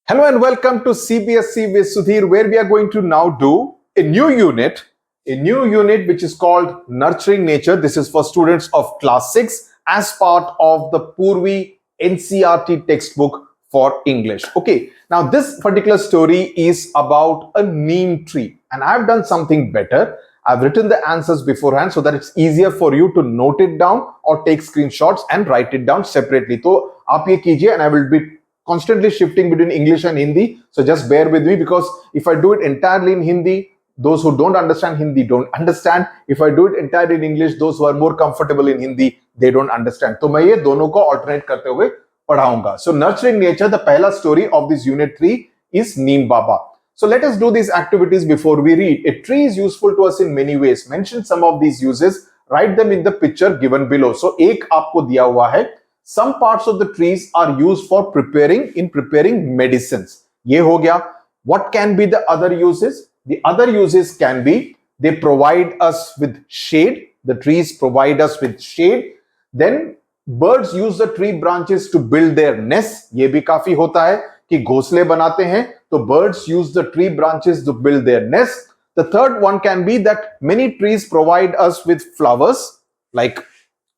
Hello and welcome to CBSE with Sudhir, where we are going to now do a new unit which is called Nurturing Nature. This is for students of class 6 as part of the Poorvi NCERT textbook for English. Okay, now this particular story is about a neem tree, and I've done something better. I've written the answers beforehand so that it's easier for you to note it down or take screenshots and write it down separately. So आप ये कीजिए, and I will be constantly shifting between English and Hindi. So just bear with me, because if I do it entirely in Hindi, those who don't understand Hindi don't understand. If I do it entirely in English, those who are more comfortable in Hindi, they don't understand. तो मैं ये दोनों को alternate करते हुए पढ़ाऊंगा. So nurturing nature, the पहला story of this unit 3 is Neem Baba. So let us do these activities before we read. A tree is useful to us in many ways. Mention some of these uses. Write them in the picture given below. So एक आपको दिया हुआ है. Some parts of the trees are used for preparing medicines. ये हो गया. What can be the other uses? The other uses can be they provide us with shade. The trees provide us with shade. Then birds use the tree branches to build their nests. ये भी काफी होता है कि घोंसले बनाते हैं, तो birds use the tree branches to build their nests. The third one can be that many trees provide us with flowers like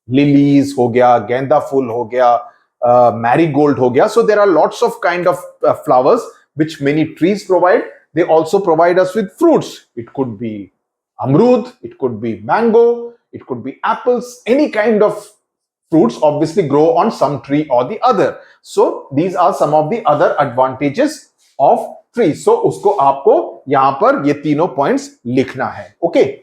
lilies हो गया, गेंदा फूल हो गया, marigold हो गया. So there are lots of kind of flowers which many trees provide. They also provide us with fruits. It could be amrud, it could be mango, it could be apples, any kind of fruits obviously grow on some tree or the other. So these are some of the other advantages of trees. So उसको आपको यहां पर ये तीनों points लिखना है. Okay.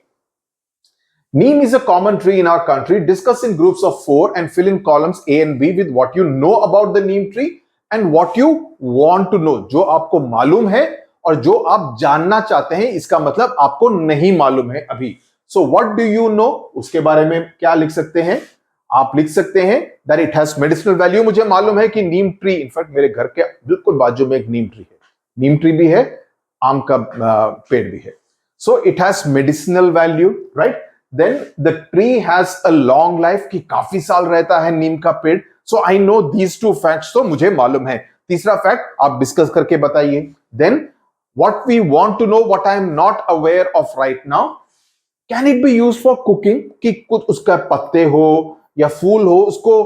Neem is a common tree in our country. Discuss in groups of 4 and fill in columns A and B with what you know about the neem tree and what you want to know. जो आपको मालूम है और जो आप जानना चाहते हैं, इसका मतलब आपको नहीं मालूम है अभी. So what do you know? उसके बारे में क्या लिख सकते हैं? आप लिख सकते हैं that it has medicinal value. मुझे मालूम है कि नीम ट्री, इनफैक्ट मेरे घर के बिल्कुल बाजू में एक नीम ट्री है. नीम ट्री भी है, आम का पेड़ भी है. So it has medicinal value, right? Then the tree has a long life, कि काफी साल रहता है नीम का पेड़. So I know these two facts, तो मुझे मालूम है. तीसरा फैक्ट आप डिस्कस करके बताइए. Then what we want to know, what I am not aware of right now, can it be used for cooking? कि कुछ उसका पत्ते हो या फूल हो, उसको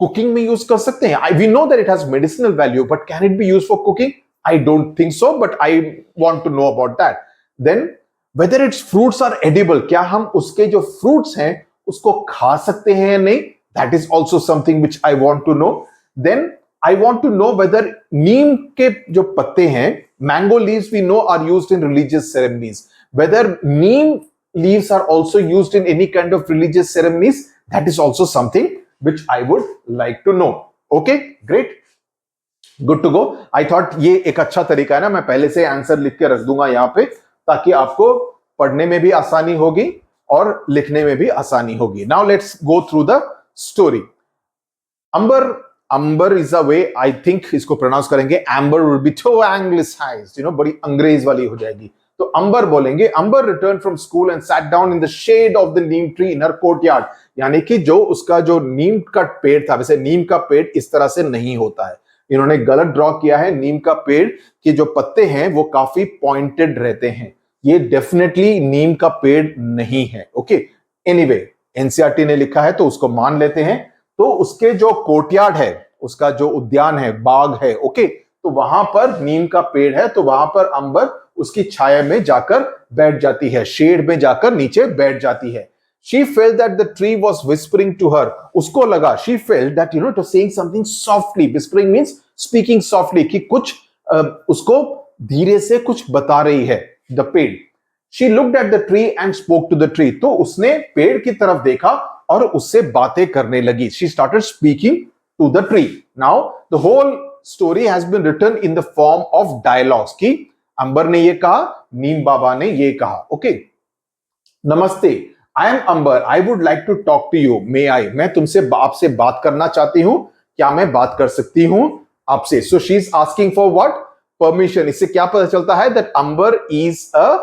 कुकिंग में यूज कर सकते हैं. We know that it has medicinal value, but can it be used for cooking? I don't think so, but I want to know about that. Then whether its fruits are edible, क्या हम उसके जो fruits हैं उसको खा सकते हैं या नहीं, that is also something which I want to know. Then I want to know whether नीम के जो पत्ते हैं, mango leaves we know are used in religious ceremonies, whether neem leaves are also used in any kind of religious ceremonies, that is also something which I would like to know. Okay, great, good to go. I thought ये एक अच्छा तरीका है ना, मैं पहले से answer लिख के रख दूंगा यहाँ पे, ताकि आपको पढ़ने में भी आसानी होगी और लिखने में भी आसानी होगी. Now let's go through the story. Amber is a way, I think इसको प्रोनाउंस करेंगे, amber will be too anglicized, बड़ी अंग्रेज वाली हो जाएगी, तो अंबर बोलेंगे. Amber returned from school and sat down in the shade of the neem tree in her courtyard. यानी कि जो उसका जो नीम का पेड़ था, वैसे नीम का पेड़ इस तरह से नहीं होता है, इन्होंने गलत ड्रॉ किया है. नीम का पेड़ के जो पत्ते हैं वो काफी पॉइंटेड रहते हैं, ये डेफिनेटली नीम का पेड़ नहीं है. ओके, एनीवे एनसीईआरटी ने लिखा है तो उसको मान लेते हैं. तो उसके जो कोर्टयार्ड है, उसका जो उद्यान है, बाग है, ओके, तो वहां पर नीम का पेड़ है, तो वहां पर अंबर उसकी छाया में जाकर बैठ जाती है, शेड में जाकर नीचे बैठ जाती है. She felt that the tree was whispering to her. उसको लगा, she felt that it was saying something softly. Whispering means speaking softly, कि कुछ उसको धीरे से कुछ बता रही है. The पेड़. She looked at the tree and spoke to the tree. तो उसने पेड़ की तरफ देखा और उससे बातें करने लगी. She started speaking to the tree. Now the whole story has been written in the form of dialogues. कि अंबर ने ये कहा, नीम बाबा ने ये कहा. Okay. नमस्ते. I am Amber. I would like to talk to you. May I? मैं तुमसे आपसे बात करना चाहती हूँ. क्या मैं बात कर सकती हूँ आपसे? So she is asking for what? Permission. इससे क्या पता चलता है? That Amber is a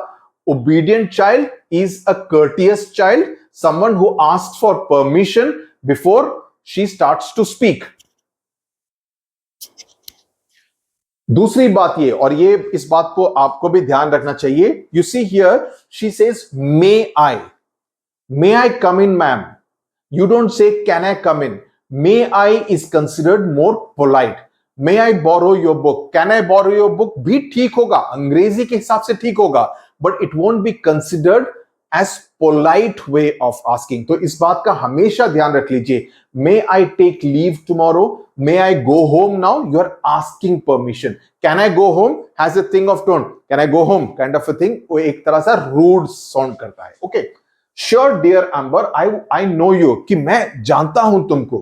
obedient child, is a courteous child, someone who asks for permission before she starts to speak. दूसरी बात ये, और ये इस बात को आपको भी ध्यान रखना चाहिए, you see here she says may I come in ma'am, you don't say can I come in. May I is considered more polite. May I borrow your book, can I borrow your book भी ठीक होगा, अंग्रेजी के हिसाब से ठीक होगा, but it won't be considered as polite way of asking. तो इस बात का हमेशा ध्यान रख लीजिए. May I take leave tomorrow, may I go home now, you are asking permission. Can I go home has a thing of tone, can I go home kind of a thing, वो एक तरह सा rude sound करता है. Okay, sure dear Amber, I know you, कि मैं जानता हूं तुमको.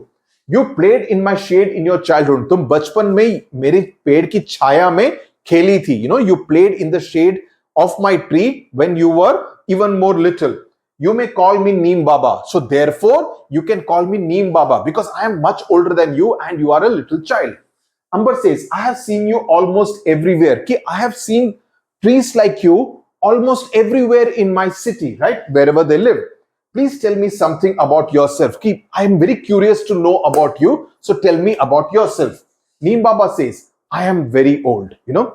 You played in my shade in your childhood, तुम बचपन में मेरे पेड़ की छाया में खेली थी. You know, you played in the shade of my tree when you were even more little. You may call me Neem Baba. So therefore, you can call me Neem Baba because I am much older than you and you are a little child. Amber says, I have seen you almost everywhere. Ki I have seen trees like you almost everywhere in my city, right? Wherever they live. Please tell me something about yourself. Ki I am very curious to know about you. So tell me about yourself. Neem Baba says, I am very old. You know,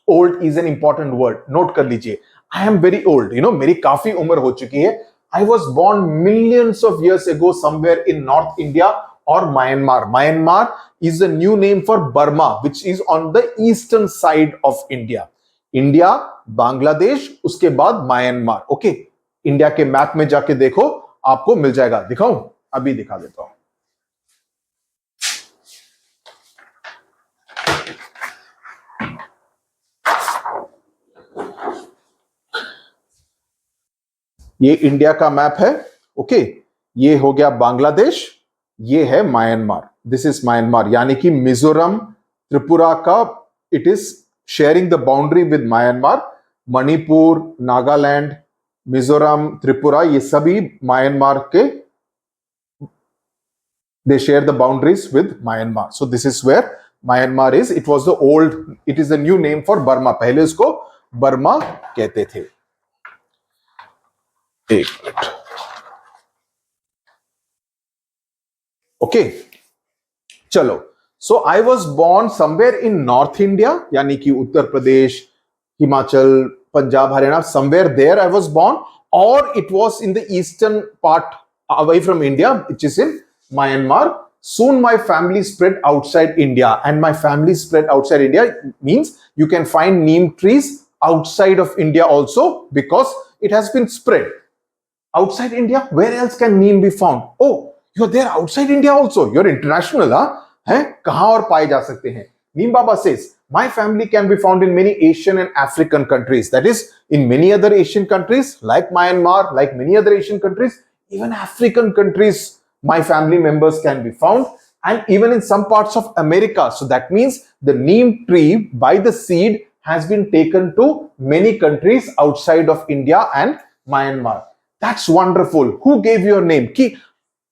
old is an important word. Note kar lijiye. I am very old. You know, मेरी काफी उम्र हो चुकी है. I was born millions of years ago somewhere in North India or Myanmar. Myanmar is a new name for Burma, which is on the eastern side of India. India, Bangladesh, उसके बाद Myanmar. Okay, India के map में जाके देखो, आपको मिल जाएगा. दिखाऊं? अभी दिखा देता हूं. ये इंडिया का मैप है. ओके, ये हो गया बांग्लादेश, ये है म्यांमार. दिस इज म्यांमार, यानी कि मिजोरम, त्रिपुरा का it is sharing the boundary with Myanmar. Manipur, Nagaland, Mizoram, Tripura, ये सभी म्यांमार के, they share the boundaries with Myanmar. So this is where Myanmar is. It was the old, it is the new name for Burma. पहले इसको Burma कहते थे. एक minute. Okay, चलो. So I was born somewhere in north India, यानी कि Uttar Pradesh, Himachal, Punjab, Haryana, somewhere there I was born. और it was in the eastern part away from India, which is in Myanmar. Soon my family spread outside India, and my family spread outside India means you can find neem trees outside of India also because it has been spread. Outside India, where else can neem be found? Oh, you're there outside India also. You're international, huh? हैं? कहां और पाए जा सकते हैं? Neem Baba says, my family can be found in many Asian and African countries. That is, in many other Asian countries, like Myanmar, like many other Asian countries, even African countries, my family members can be found, and even in some parts of America. So that means the neem tree by the seed has been taken to many countries outside of India and Myanmar. That's wonderful. Who gave your name? कि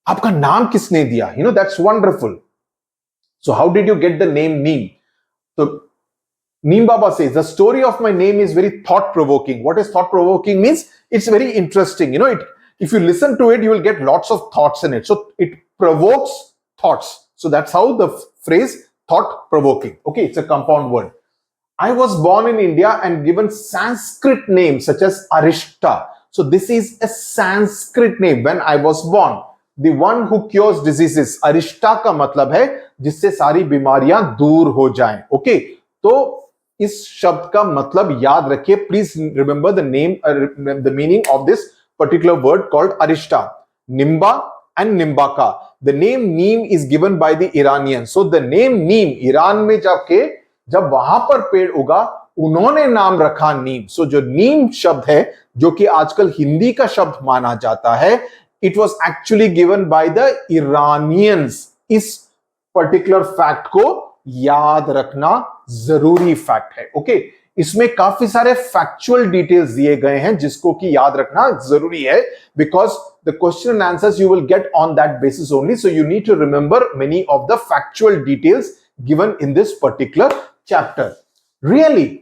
आपका नाम किसने दिया? You know, that's wonderful. So how did you get the name Neem? So Neem Baba says, the story of my name is very thought-provoking. What is thought-provoking means? It's very interesting. You know, if you listen to it, you will get lots of thoughts in it. So it provokes thoughts. So that's how the phrase thought-provoking. Okay, it's a compound word. I was born in India and given Sanskrit names such as Arishta. So this is a Sanskrit name when I was born. The one who cures diseases. Arishta का मतलब है जिससे सारी बीमारियां दूर हो जाएं. Okay, तो इस शब्द का मतलब याद रखिए. Please remember the name, the meaning of this particular word called Arishta. Nimba and Nimbaka. The name Neem is given by the Iranians. So the name Neem, Iran में जाके जब वहां पर पेड़ उगा, उन्होंने नाम रखा नीम. सो जो नीम शब्द है, जो कि आजकल हिंदी का शब्द माना जाता है, it was actually given by the Iranians. इस पर्टिकुलर फैक्ट को याद रखना जरूरी फैक्ट है. ओके, इसमें काफी सारे फैक्चुअल डिटेल्स दिए गए हैं जिसको कि याद रखना जरूरी है, because the question and answers you will get on that basis only. So you need to remember many of the factual details given in this particular chapter. Really?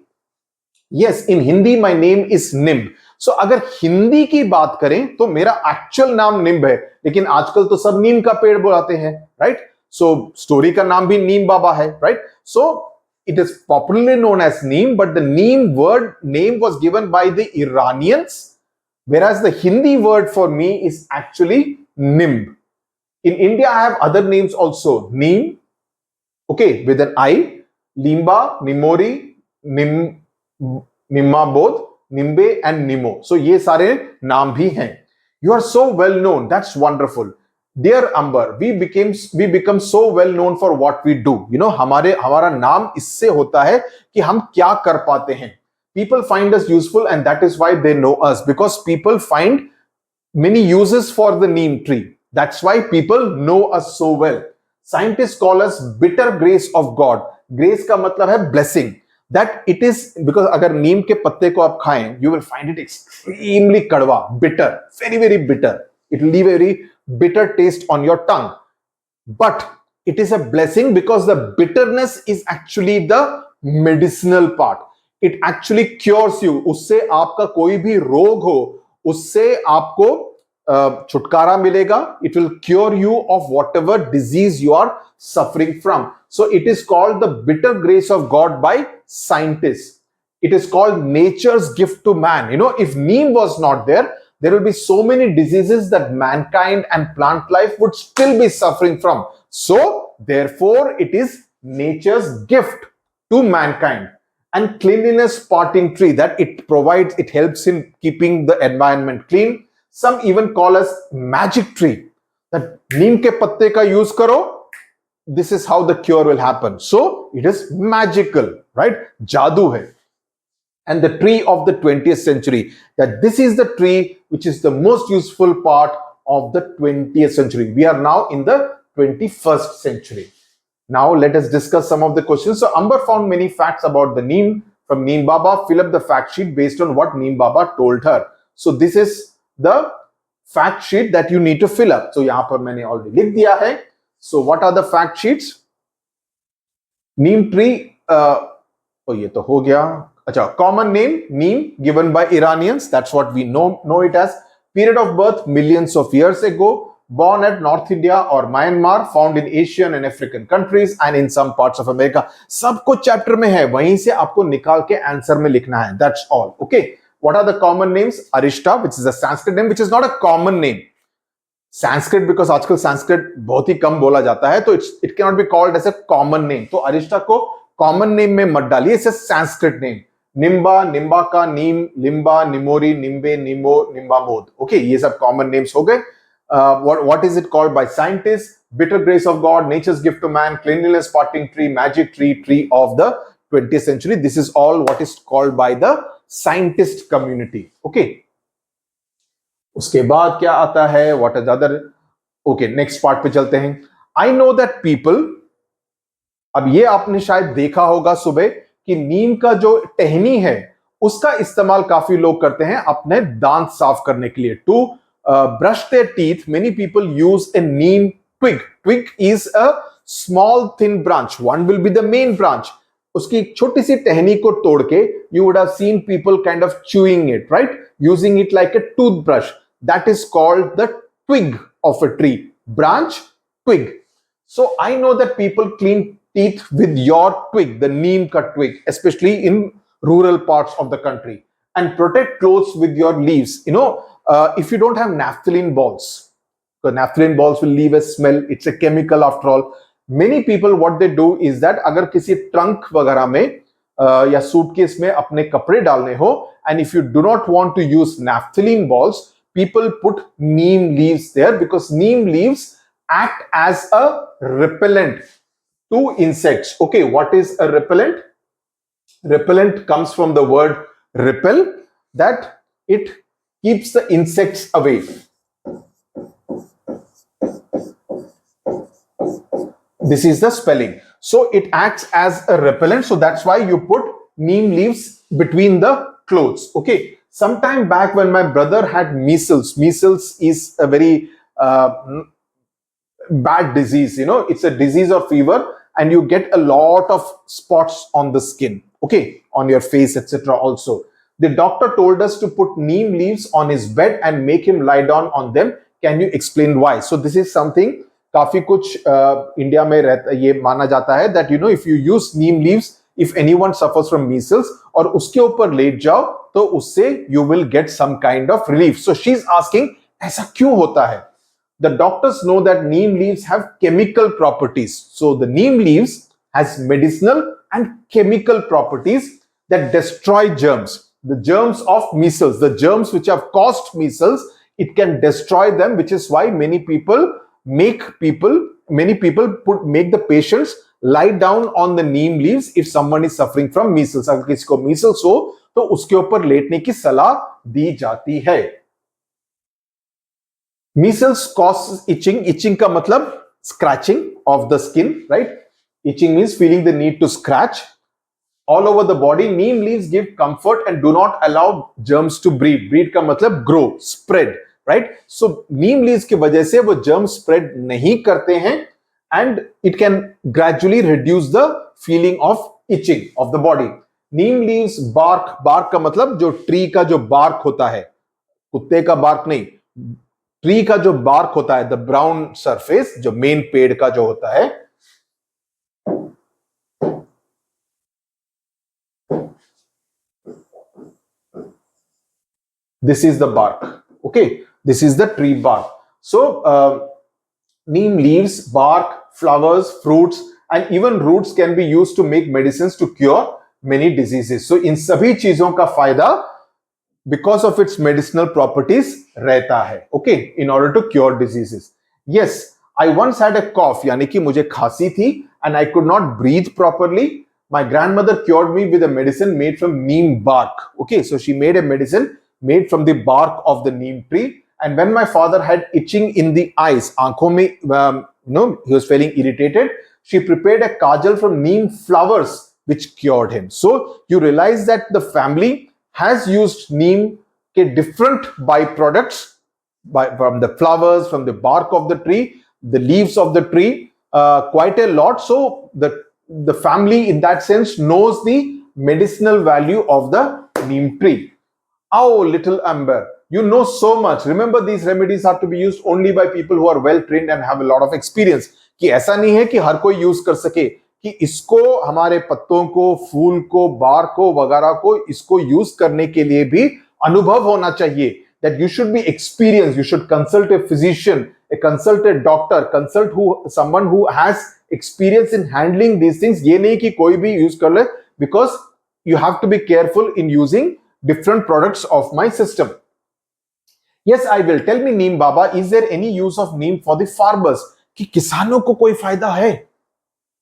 Yes, in Hindi my name is निम्ब. सो अगर हिंदी की बात करें तो मेरा actual नाम निम्ब है, लेकिन आजकल तो सब नीम का पेड़ बुलाते हैं, राइट? सो स्टोरी का नाम भी नीम बाबा है, right? So it is popularly known as neem, but the neem word name was given by the Iranians, whereas the Hindi word for me is actually nimb. In India, I have other names also. Neem, okay, with an I, Limba, Nimori, Nim, Nimabod, Nimbe, and Nimo. So ये सारे नाम भी हैं. You are so well known. That's wonderful. Dear Amber, we become so well known for what we do. You know, हमारा नाम इससे होता है कि हम क्या कर पाते हैं. People find us useful, and that is why they know us, because people find many uses for the neem tree. That's why people know us so well. Scientists call us bitter grace of God. Grace का मतलब है blessing. That it is because अगर नीम के पत्ते को आप खाएं, you will find it extremely कड़वा, bitter, very very bitter. It will leave a very bitter taste on your tongue. But it is a blessing because the bitterness is actually the medicinal part. It actually cures you. उससे आपका कोई भी रोग हो, उससे आपको छुटकारा मिलेगा. It will cure you of whatever disease you are suffering from. So it is called the bitter grace of God by scientists. It is called nature's gift to man. You know, if neem was not there, there will be so many diseases that mankind and plant life would still be suffering from. So therefore it is nature's gift to mankind. And cleanliness parting tree, that it provides, it helps in keeping the environment clean. Some even call us magic tree, that neem ke patte ka use karo, this is how the cure will happen. So it is magical, right? Jadoo hai. And the tree of the 20th century, that this is the tree which is the most useful part of the 20th century. We are now in the 21st century. Now let us discuss some of the questions. So Amber found many facts about the neem from Neem Baba. Fill up the fact sheet based on what Neem Baba told her. So this is the fact sheet that you need to fill up. So यहाँ पर मैंने already लिख दिया है. So what are the fact sheets? Neem tree, oh ये तो हो गया. अच्छा, common name neem given by Iranians. That's what we know it as. Period of birth millions of years ago. Born at North India or Myanmar, found in Asian and African countries and in some parts of America. सब कुछ chapter में है, वहीं से आपको निकाल के answer में लिखना है. That's all. Okay. What are the common names? Arishta, which is a Sanskrit name, which is not a common name. Sanskrit, because आजकल Sanskrit बहुत ही कम बोला जाता है, तो it cannot be called as a common name. तो Arishta को common name में मत डालिए, it's a Sanskrit name. Nimba, Nimbaka, Neem, Limba, Nimori, Nimbe, Nimo, Nimbamod. Okay, ये सब common names हो गए. What is it called by scientists? Bitter grace of God, nature's gift to man, cleanliness parting tree, magic tree, tree of the 20th century. This is all what is called by the scientist community. Okay. उसके बाद क्या आता है? What is the other? Okay, next part पे चलते हैं. I know that people, अब ये आपने शायद देखा होगा सुबह कि नीम का जो टहनी है उसका इस्तेमाल काफी लोग करते हैं अपने दांत साफ करने के लिए. To brush their teeth, many people use a neem twig. Twig is a small thin branch. One will be the main branch. उसकी एक छोटी सी टहनी को तोड़ के you would have seen people kind of chewing it, right? Using it like a toothbrush. That is called the twig of a tree. Branch, twig. So I know that people clean teeth with your twig, the neem ka twig, especially in rural parts of the country, and protect clothes with your leaves. You know, if you don't have naphthalene balls, because naphthalene balls will leave a smell. It's a chemical after all. Many people, what they do is that अगर किसी trunk वगैरह में या suitcase में अपने कपड़े डालने हो, and if you do not want to use naphthalene balls, people put neem leaves there because neem leaves act as a repellent to insects. Okay, what is a repellent? Repellent comes from the word repel, that it keeps the insects away. This is the spelling. So it acts as a repellent. So that's why you put neem leaves between the clothes. Okay. Sometime back when my brother had measles, measles is a very bad disease. You know, it's a disease of fever and you get a lot of spots on the skin. Okay. On your face, etc. also. The doctor told us to put neem leaves on his bed and make him lie down on them. Can you explain why? So this is something काफी कुछ India में ये माना जाता है that you know if you use neem leaves if anyone suffers from measles, और उसके ऊपर लेट जाओ तो उससे you will get some kind of relief. So she is asking ऐसा क्यों होता है? The doctors know that neem leaves have chemical properties. So the neem leaves has medicinal and chemical properties that destroy germs. The germs of measles, the germs which have caused measles, it can destroy them, which is why many people make the patients lie down on the neem leaves if someone is suffering from measles. अगर किसी को measles हो तो उसके ऊपर लेटने की सलाह दी जाती है. Measles causes itching. Itching का मतलब scratching of the skin, right? Itching means feeling the need to scratch all over the body. Neem leaves give comfort and do not allow germs to breed. Breed का मतलब grow, spread, right? So neem leaves की वजह से वो germs spread नहीं करते हैं, and it can gradually reduce the feeling of itching of the body. Neem leaves bark. Bark का मतलब जो tree का जो bark होता है, कुत्ते का bark नहीं, ट्री का जो बार्क होता है, द ब्राउन सरफेस, जो मेन पेड़ का जो होता है, this is the bark. Okay, this is the tree bark. So neem leaves, bark, flowers, fruits and even roots can be used to make medicines to cure many diseases. So इन सभी चीजों का फायदा because of its medicinal properties रहता है. Okay, in order to cure diseases. Yes, I once had a cough, यानी कि मुझे खांसी थी, and I could not breathe properly. My grandmother cured me with a medicine made from neem bark. Okay, so she made a medicine made from the bark of the neem tree. And when my father had itching in the eyes, आंखों में, he was feeling irritated, she prepared a kajal from neem flowers, which cured him. So you realize that the family has used neem ke different byproducts from the flowers, from the bark of the tree, the leaves of the tree, quite a lot. So the family in that sense knows the medicinal value of the neem tree. Oh, little Amber, you know so much. Remember, these remedies have to be used only by people who are well trained and have a lot of experience. कि ऐसा नहीं है कि हर कोई use कर सके, कि इसको हमारे पत्तों को, फूल को, बार को, वगैरह को, इसको यूज करने के लिए भी अनुभव होना चाहिए. That you should be experienced. You should consult a physician, consult a doctor, consult someone who has experience in handling these things. ये नहीं कि कोई भी यूज कर ले, because you have to be careful in using different products of my system. Yes, I will. Tell me, Neem Baba, is there any use of neem for the farmers? कि किसानों को कोई फायदा है?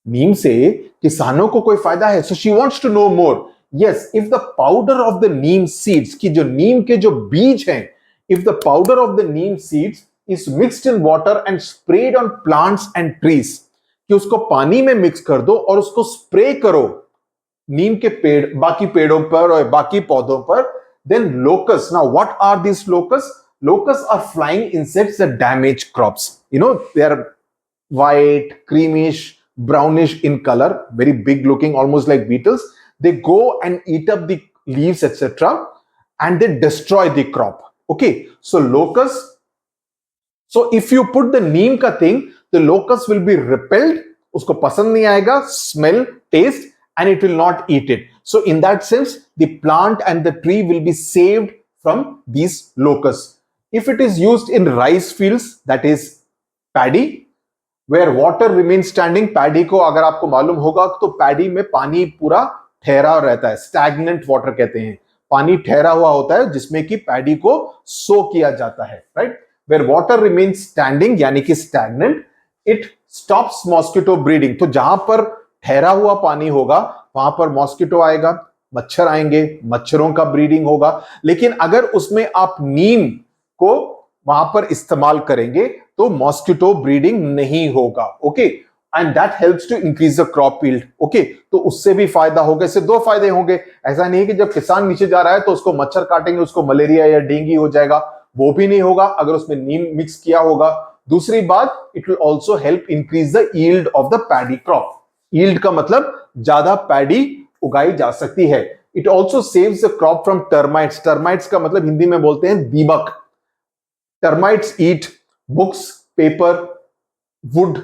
नीम से किसानों को कोई फायदा है? So she wants to know more. Yes, if the powder of the neem seeds, कि जो नीम के जो बीज हैं, if the powder of the neem seeds is mixed in water and sprayed on plants and trees, कि उसको पानी में मिक्स कर दो और उसको स्प्रे करो नीम के पेड़, बाकी पेड़ों पर और बाकी पौधों पर, then locusts. Now, what are these locusts? Locusts are flying insects that damage crops. They are white, creamish, brownish in color, very big looking, almost like beetles. They go and eat up the leaves, etc., and they destroy the crop. Okay, so locusts. So if you put the neem ka thing, the locust will be repelled. Usko pasand nahi aayega, smell, taste, and it will not eat it. So in that sense, the plant and the tree will be saved from these locusts. If it is used in rice fields, that is paddy, where water remains standing, paddy को अगर आपको मालूम होगा तो paddy में पानी पूरा ठहरा रहता है, स्टैग्नेंट वाटर कहते हैं, पानी ठहरा हुआ होता है जिसमें कि पैडी को सो किया जाता है, right? Where water remains standing यानी कि stagnant, it stops mosquito breeding. तो जहां पर ठहरा हुआ पानी होगा वहां पर मॉस्किटो आएगा, मच्छर आएंगे, मच्छरों का ब्रीडिंग होगा. लेकिन अगर उसमें आप नीम को वहां पर इस्तेमाल करेंगे तो मॉस्किटो ब्रीडिंग नहीं होगा. Okay, and that helps to increase the crop yield. Okay, तो उससे भी फायदा होगा. इससे दो फायदे होंगे. ऐसा नहीं है कि जब किसान नीचे जा रहा है तो उसको मच्छर काटेंगे, उसको मलेरिया या डेंगू हो जाएगा, वो भी नहीं होगा अगर उसमें नीम मिक्स किया होगा. दूसरी बात, it will also help increase the yield of the paddy crop. Yield का मतलब ज्यादा पैडी उगाई जा सकती है. It also saves the crop from termites. Termites का मतलब हिंदी में बोलते हैं दीमक. Termites eat books, paper, would,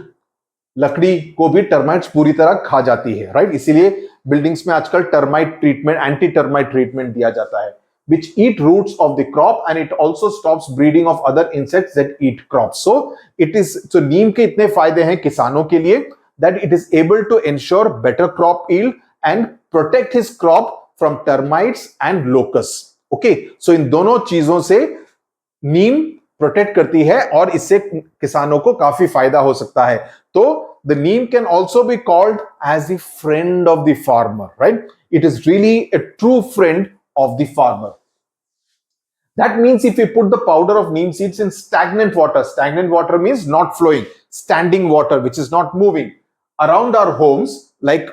लकड़ी को भी टर्माइट्स पूरी तरह खा जाती है, राइट? इसीलिए बिल्डिंग्स में आजकल termite treatment, anti termite treatment दिया जाता है, which eat roots of the crop, and it also stops breeding of other insects that eat crops. So नीम के इतने फायदे हैं किसानों के लिए that it is able to ensure better crop yield and protect his crop from termites and locusts. Okay, so इन दोनों चीजों से नीम प्रोटेक्ट करती है और इससे किसानों को काफी फायदा हो सकता है. तो the neem can also be called as the friend of the farmer, right? It is really a true friend of the farmer. That means if we put the powder of neem seeds in stagnant water means not flowing, standing water which is not moving around our homes, like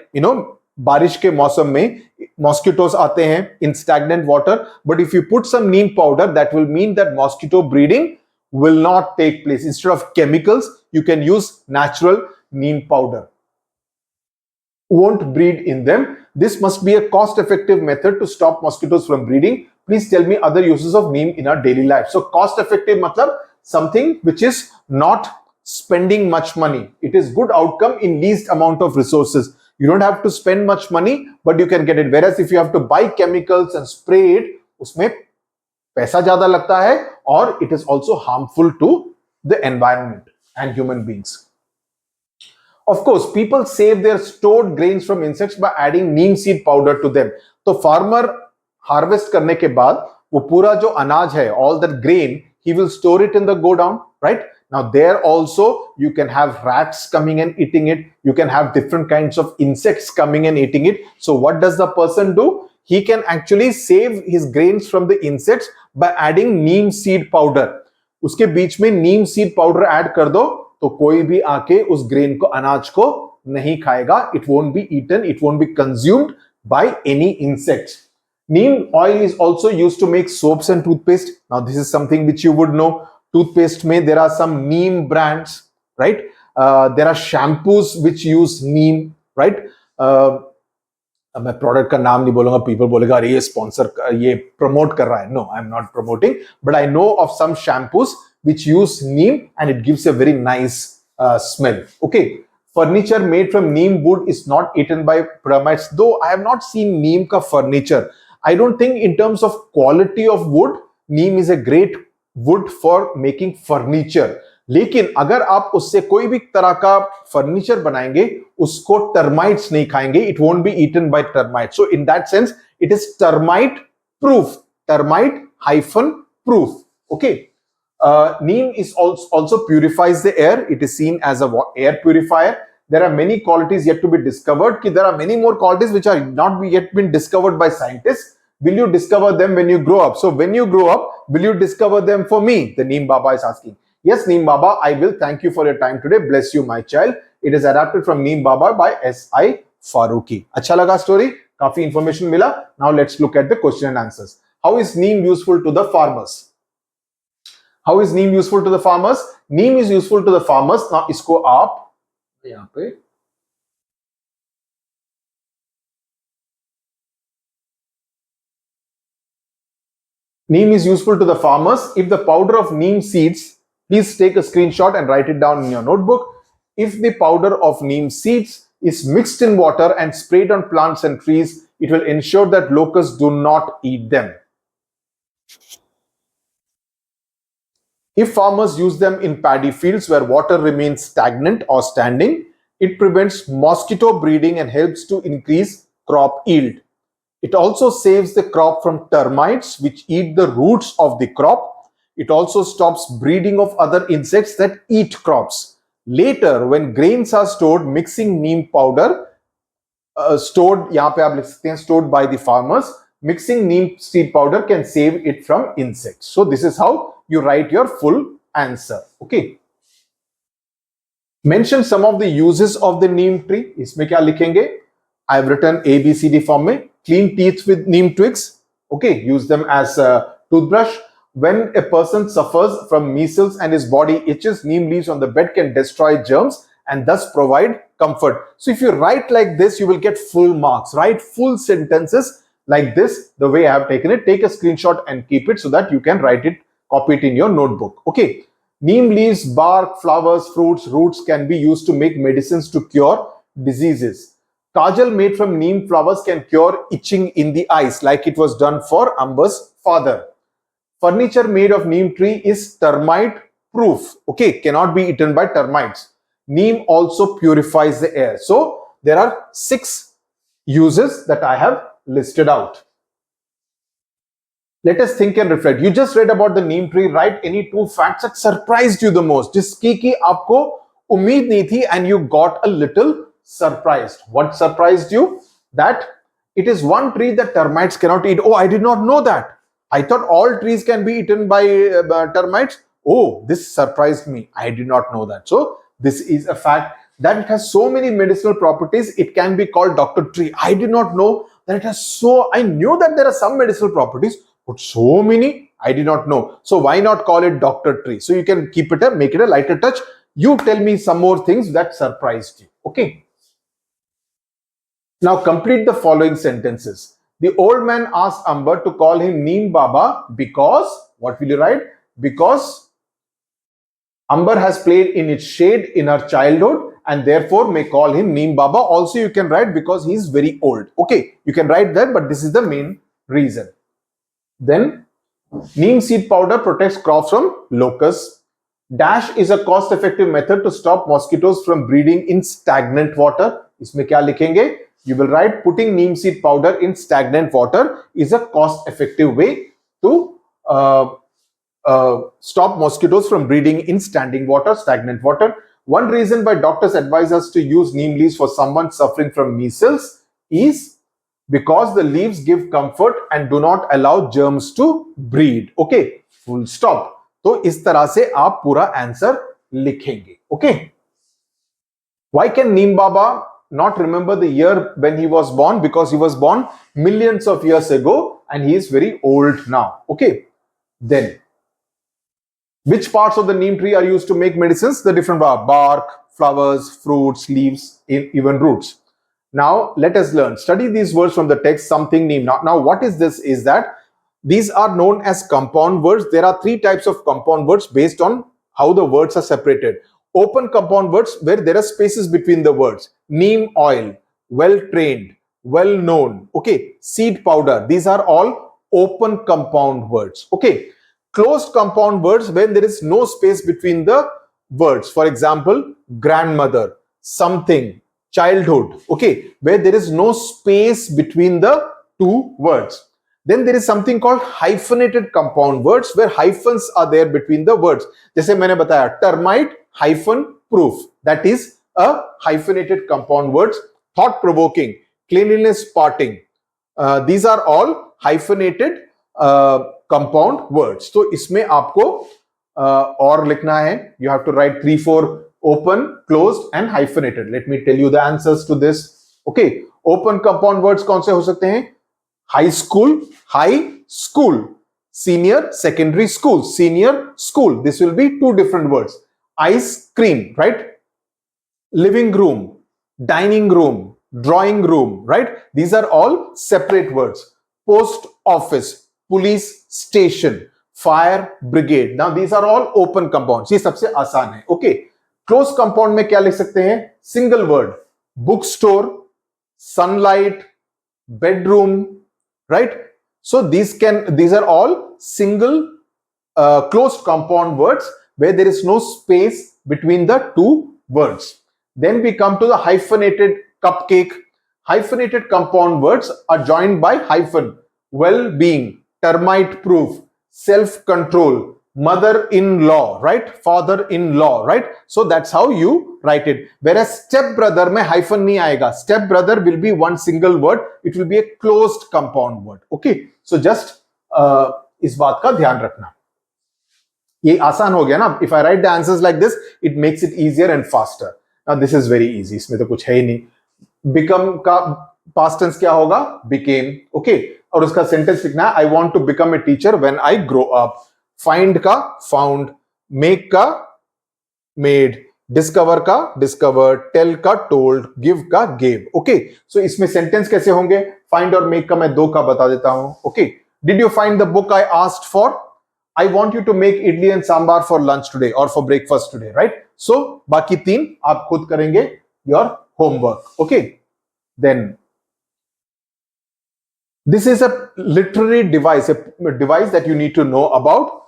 बारिश के मौसम में mosquitoes आते हैं in stagnant water, but if you put some neem powder, that will mean that mosquito breeding will not take place. Instead of chemicals, you can use natural neem powder. Won't breed in them. This must be a cost-effective method to stop mosquitoes from breeding. Please tell me other uses of neem in our daily life. So cost-effective matlab something which is not spending much money. It is good outcome in least amount of resources. You don't have to spend much money, but you can get it. Whereas if you have to buy chemicals and spray it, उसमें पैसा ज़्यादा लगता है और it is also harmful to the environment and human beings. Of course, people save their stored grains from insects by adding neem seed powder to them. तो farmer harvest करने के बाद वो पूरा जो अनाज है, all that grain, he will store it in the go down, right? Now there also you can have rats coming and eating it. You can have different kinds of insects coming and eating it. So what does the person do? He can actually save his grains from the insects by adding neem seed powder. उसके बीच में neem seed powder add कर दो तो कोई भी आके उस grain को, अनाज को नहीं खाएगा. It won't be eaten. It won't be consumed by any insects. Neem oil is also used to make soaps and toothpaste. Now this is something which you would know. Toothpaste में there are some neem brands, right? There are shampoos which use neem, right? मैं product का नाम नहीं बोलूंगा, people बोलेगा अरे ये sponsor, ये प्रमोट कर रहा है. No, I am not promoting, but I know of some shampoos which use neem and it gives a very nice smell. Okay, furniture made from neem wood is not eaten by termites. Though I have not seen neem ka furniture, I don't think in terms of quality of wood, neem is a great wood for making furniture. लेकिन अगर आप उससे कोई भी तरह का furniture बनाएंगे, उसको टर्माइट्स नहीं खाएंगे. It won't be eaten by termites. So in that sense, it is termite proof. Termite hyphen proof. Okay. Neem is also purifies the air. It is seen as a air purifier. There are many qualities yet to be discovered. There are many more qualities which are not yet been discovered by scientists. Will you discover them when you grow up? So when you grow up, will you discover them for me? The Neem Baba is asking. Yes, Neem Baba, I will. Thank you for your time today. Bless you, my child. It is adapted from Neem Baba by S.I. Farooqi. अच्छा लगा story? काफी information मिला. Now let's look at the question and answers. How is neem useful to the farmers? How is neem useful to the farmers? Neem is useful to the farmers. Now इसको आप यहाँ पे neem is useful to the farmers. If the powder of neem seeds, please take a screenshot and write it down in your notebook. If the powder of neem seeds is mixed in water and sprayed on plants and trees, it will ensure that locusts do not eat them. If farmers use them in paddy fields where water remains stagnant or standing, it prevents mosquito breeding and helps to increase crop yield. It also saves the crop from termites which eat the roots of the crop. It also stops breeding of other insects that eat crops. Later, when grains are stored, mixing neem powder, stored, यहाँ पे आप लिख सकते हैं, stored by the farmers, mixing neem seed powder can save it from insects. So this is how you write your full answer. Okay. Mention some of the uses of the neem tree. इसमें क्या लिखेंगे? I have written A, B, C, D form में. Clean teeth with neem twigs. Okay. Use them as a toothbrush. When a person suffers from measles and his body itches, neem leaves on the bed can destroy germs and thus provide comfort. So if you write like this, you will get full marks. Write full sentences like this, the way I have taken it. Take a screenshot and keep it so that you can write it, copy it in your notebook. Okay. Neem leaves, bark, flowers, fruits, roots can be used to make medicines to cure diseases. Kajal made from neem flowers can cure itching in the eyes, like it was done for Amber's father. Furniture made of neem tree is termite proof. Okay, cannot be eaten by termites. Neem also purifies the air. So there are 6 uses that I have listed out. Let us think and reflect. You just read about the neem tree. Write any 2 facts that surprised you the most. जिसकी की आपको उम्मीद नहीं थी and you got a little surprised. What surprised you? That it is one tree that termites cannot eat. Oh, I did not know that. I thought all trees can be eaten by termites. Oh, this surprised me. I did not know that. So this is a fact that it has so many medicinal properties. It can be called doctor tree. I did not know that it has so. I knew that there are some medicinal properties, but so many I did not know. So why not call it doctor tree? So you can keep it a, make it a lighter touch. You tell me some more things that surprised you. Okay. Now complete the following sentences. The old man asked Amber to call him Neem Baba because, what will you write? Because Amber has played in its shade in her childhood and therefore may call him Neem Baba. Also you can write because he is very old. Okay, you can write that, but this is the main reason. Then neem seed powder protects crops from locusts. Dash is a cost-effective method to stop mosquitoes from breeding in stagnant water. इसमें क्या लिखेंगे? You will write putting neem seed powder in stagnant water is a cost-effective way to stop mosquitoes from breeding in standing water, stagnant water. One reason why doctors advise us to use neem leaves for someone suffering from measles is because the leaves give comfort and do not allow germs to breed. Okay, full stop. तो इस तरह से आप पूरा answer लिखेंगे. Okay. Why can Neem Baba not remember the year when he was born? Because he was born millions of years ago and he is very old now. Okay. Then, which parts of the neem tree are used to make medicines? The different bark, flowers, fruits, leaves, even roots. Now, let us learn. Study these words from the text, something neem. Now, what is this? Is that these are known as compound words. There are 3 types of compound words based on how the words are separated. Open compound words where there are spaces between the words. Neem oil, well trained, well known. Okay, seed powder. These are all open compound words. Okay, closed compound words when there is no space between the words. For example, grandmother, something, childhood. Okay, where there is no space between the 2 words. Then there is something called hyphenated compound words where hyphens are there between the words. जैसे मैंने बताया termite hyphen proof, that is a hyphenated compound words. Thought provoking, cleanliness parting, these are all hyphenated compound words. तो इसमें आपको और लिखना है. You have to write 3-4 open, closed and hyphenated. Let me tell you the answers to this. Okay, open compound words कौन से हो सकते हैं? High school, high school. Senior secondary school, senior school. This will be 2 different words. Ice cream, right? Living room, dining room, drawing room, right? These are all separate words. Post office, police station, fire brigade. Now these are all open compounds. ये सबसे आसान है. Okay. Closed compound में क्या लिख सकते हैं? Single word. Bookstore, sunlight, bedroom, right? So these are all single closed compound words where there is no space between the 2 words. Then we come to the hyphenated cupcake. Hyphenated compound words are joined by hyphen. Well-being, termite proof, self-control, mother-in-law, right? Father-in-law, right? So that's how you write it. Whereas step-brother में hyphen नहीं आएगा. Step-brother will be one single word. It will be a closed compound word. Okay. So just इस बात का ध्यान रखना. ये आसान हो गया ना? If I write the answers like this, it makes it easier and faster. Now this is very easy. इसमें तो कुछ है ही नहीं. Become का past tense क्या होगा? Became. Okay. और उसका sentence लिखना है. I want to become a teacher when I grow up. Find का found, make का made, discover का discovered, tell का told, give का gave. Okay, so इसमें sentence कैसे होंगे? Find और make का मैं 2 का बता देता हूं. Okay, did you find the book I asked for? I want you to make idli and sambar for lunch today or for breakfast today, right? So बाकी 3 आप खुद करेंगे your homework. Okay. Then this is a literary device, a device that you need to know about.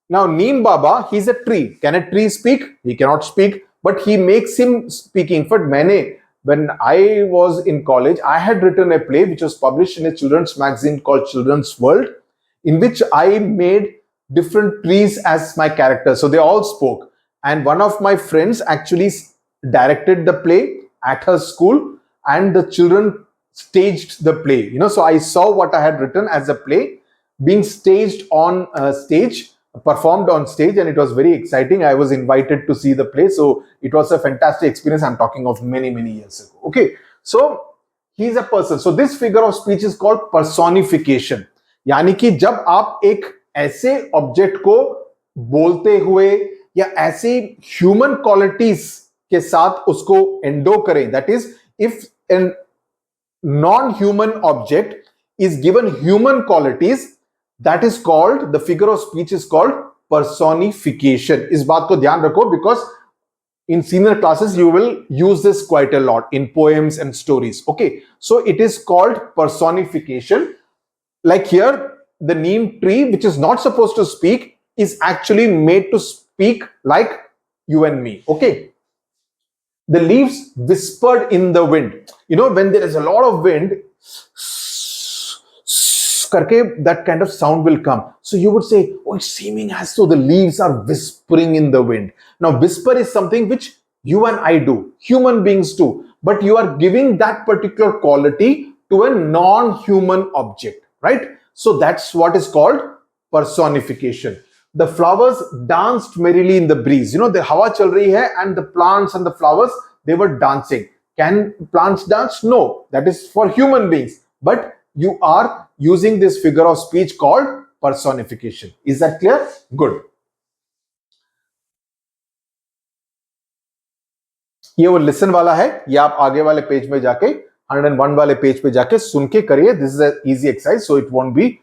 Now, Neem Baba, he's a tree. Can a tree speak? He cannot speak, but he makes him speaking. For many, when I was in college, I had written a play which was published in a children's magazine called Children's World, in which I made different trees as my characters. So they all spoke. And one of my friends actually directed the play at her school, and the children staged the play. So I saw what I had written as a play being staged on stage, performed on stage, and it was very exciting. I was invited to see the play, so it was a fantastic experience. I'm talking of many years ago. Okay, so he's a person. So this figure of speech is called personification. यानी कि जब आप एक ऐसे object को बोलते हुए या ऐसी ह्यूमन क्वालिटीज के साथ उसको एंडो करें, that is if an non-human object is given human qualities, that is called, the figure of speech is called personification. इस बात को ध्यान रखो, because in senior classes you will use this quite a lot in poems and stories. Okay, so it is called personification. Like here, the neem tree, which is not supposed to speak, is actually made to speak like you and me. Okay, the leaves whispered in the wind. When there is a lot of wind, that kind of sound will come. So you would say, oh, it's seeming as though the leaves are whispering in the wind. Now, whisper is something which you and I do, human beings do, but you are giving that particular quality to a non-human object, right? So that's what is called personification. The flowers danced merrily in the breeze. The hawa chal rahi hai, and the plants and the flowers, they were dancing. Can plants dance? No, that is for human beings. But you are using this figure of speech called personification. Is that clear? Good. ये वो listen वाला है, ये आप आगे वाले page में जाके 101 वाले पेज पे जाके सुन के करिए. This is an easy exercise, so it won't be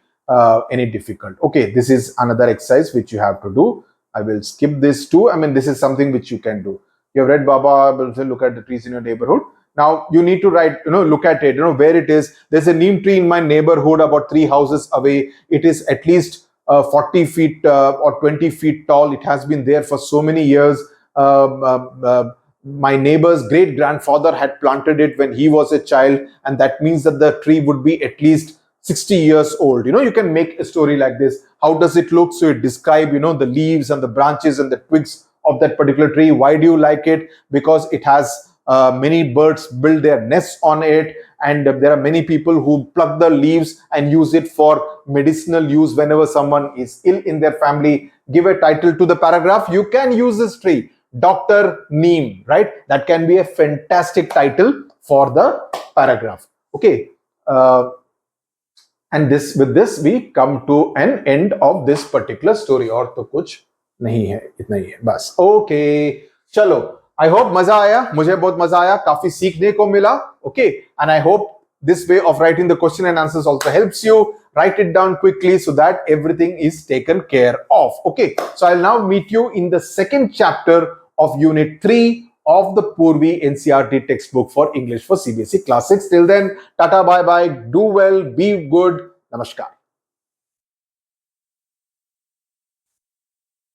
any difficult. Okay, this is another exercise which you have to do. I will skip this too. I mean, this is something which you can do. You have read Baba, will look at the trees in your neighborhood. Now you need to write, look at it, where it is. There's a neem tree in my neighborhood about 3 houses away. It is at least 40 feet or 20 feet tall. It has been there for so many years. My neighbor's great grandfather had planted it when he was a child, and that means that the tree would be at least 60 years old. You can make a story like this. How does it look? So you describe, the leaves and the branches and the twigs of that particular tree. Why do you like it? Because it has many birds build their nests on it, and there are many people who pluck the leaves and use it for medicinal use whenever someone is ill in their family. Give a title to the paragraph. You can use this tree, Dr. Neem, right? That can be a fantastic title for the paragraph. Okay, and with this we come to an end of this particular story. और तो कुछ नहीं है, इतना ही है बस. Okay, चलो, I hope मजा आया. मुझे बहुत मजा आया, काफी सीखने को मिला. Okay, and I hope this way of writing the question and answers also helps you. Write it down quickly so that everything is taken care of. Okay, so I'll now meet you in the second chapter of Unit 3 of the Poorvi NCERT textbook for English for CBSE Class 6. Till then, tata, bye bye, do well, be good, namaskar.